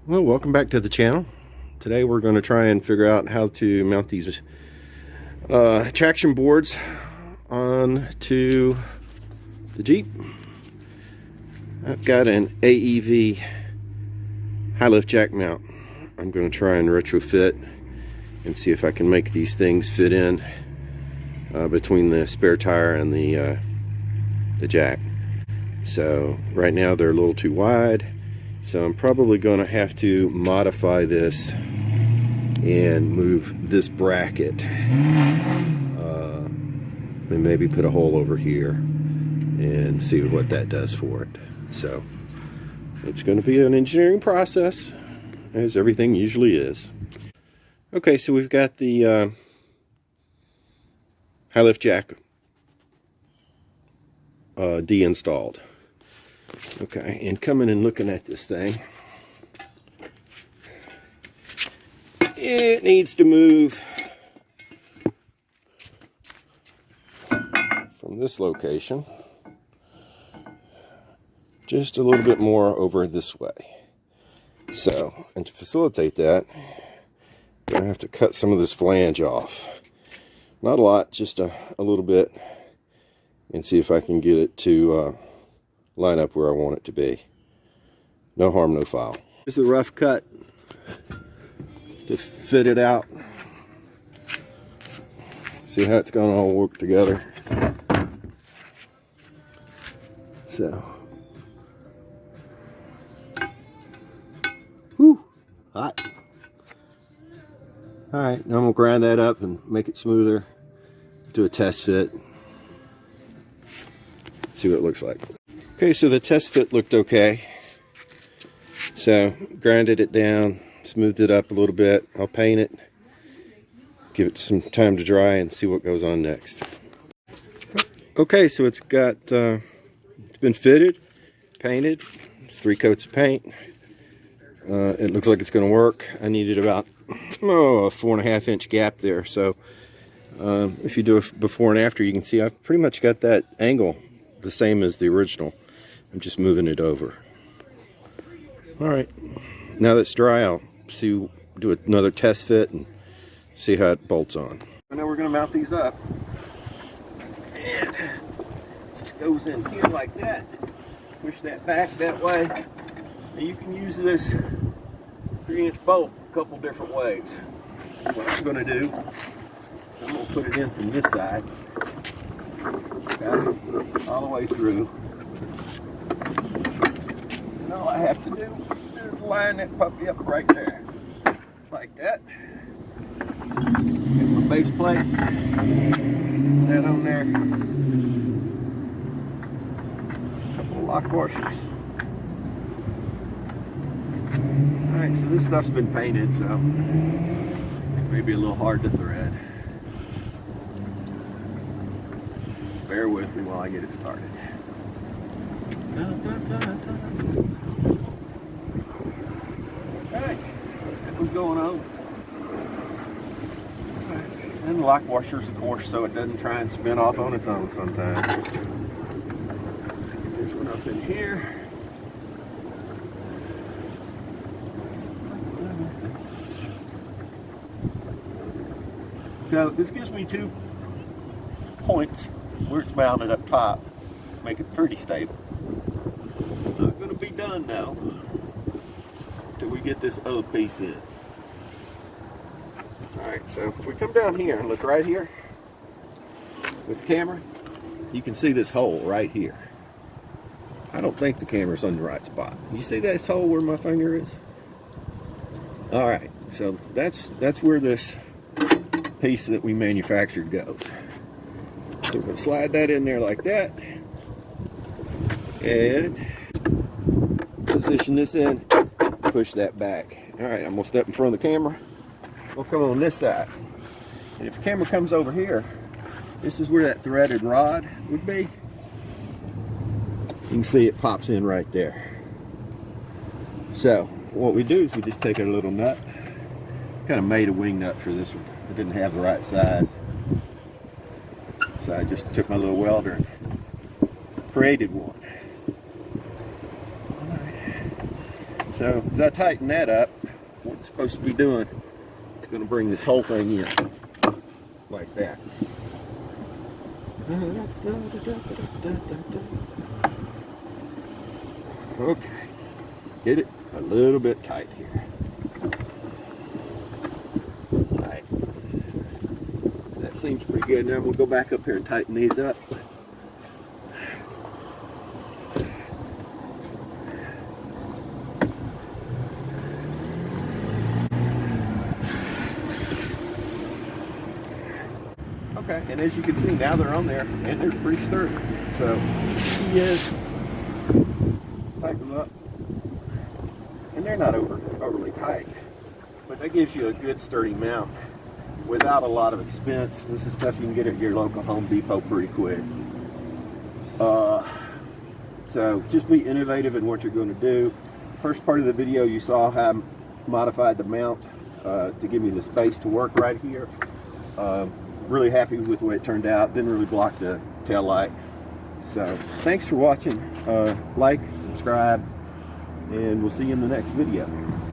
Well, welcome back to the channel. Today we're going to try and figure out how to mount these traction boards onto the Jeep. I've got an AEV high lift jack mount. I'm going to try and retrofit and see if I can make these things fit in between the spare tire and the jack. So right now they're a little too wide. So I'm probably going to have to modify this and move this bracket and maybe put a hole over here and see what that does for it. So it's going to be an engineering process, as everything usually is. Okay, so we've got the high lift jack de-installed. Okay, and coming and looking at this thing, it needs to move from this location just a little bit more over this way. So, and to facilitate that, I'm going to have to cut some of this flange off. Not a lot, just a little bit, and see if I can get it to line up where I want it to be. No harm, no foul. This is a rough cut to fit it out. See how it's going to all work together. So, whew, hot. All right, now I'm gonna grind that up and make it smoother. Do a test fit. See what it looks like. Okay, so the test fit looked okay. So grinded it down, smoothed it up a little bit. I'll paint it, give it some time to dry, and see what goes on next. Okay, so it's got it's been fitted, painted. It's 3 coats of paint. It looks like it's going to work. I needed about a 4.5 inch gap there. So if you do a before and after, you can see I've pretty much got that angle the same as the original. I'm just moving it over. All right, now that it's dry, I'll do another test fit and see how it bolts on. Now we're going to mount these up, and it just goes in here like that. Push that back that way. Now you can use this 3-inch bolt a couple different ways. What I'm going to do, I'm going to put it in from this side, okay, all the way through. And all I have to do is line that puppy up right there, like that. Get my base plate, put that on there. A couple of lock washers. Alright, so this stuff's been painted, so it may be a little hard to thread. Bear with me while I get it started. Alright, that was going on. And the lock washers, of course, so it doesn't try and spin off on its own sometimes. Get this one up in here. So this gives me 2 points where it's mounted up top, make it pretty stable. It's not going to be done now until we get this other piece in. Alright, so if we come down here and look right here with the camera, you can see this hole right here. I don't think the camera's on the right spot. You see this hole where my finger is? Alright, so that's where this piece that we manufactured goes. So we're going to slide that in there like that and position this in, push that back. Alright, I'm going to step in front of the camera. We'll come on this side. And if the camera comes over here, this is where that threaded rod would be. You can see it pops in right there. So what we do is we just take a little nut. Kind of made a wing nut for this one. It didn't have the right size. So I just took my little welder and created one. So as I tighten that up, what it's supposed to be doing, it's going to bring this whole thing in like that. Okay, get it a little bit tight here. Alright, that seems pretty good. Now we'll go back up here and tighten these up. Okay, and as you can see, now they're on there and they're pretty sturdy. So the key is tighten them up, and they're not overly tight, but that gives you a good sturdy mount without a lot of expense. This is stuff you can get at your local Home Depot pretty quick. So just be innovative in what you're going to do. First part of the video you saw how I modified the mount to give me the space to work right here. Really happy with the way it turned out. Didn't really block the tail light. So thanks for watching. Like, subscribe, and we'll see you in the next video.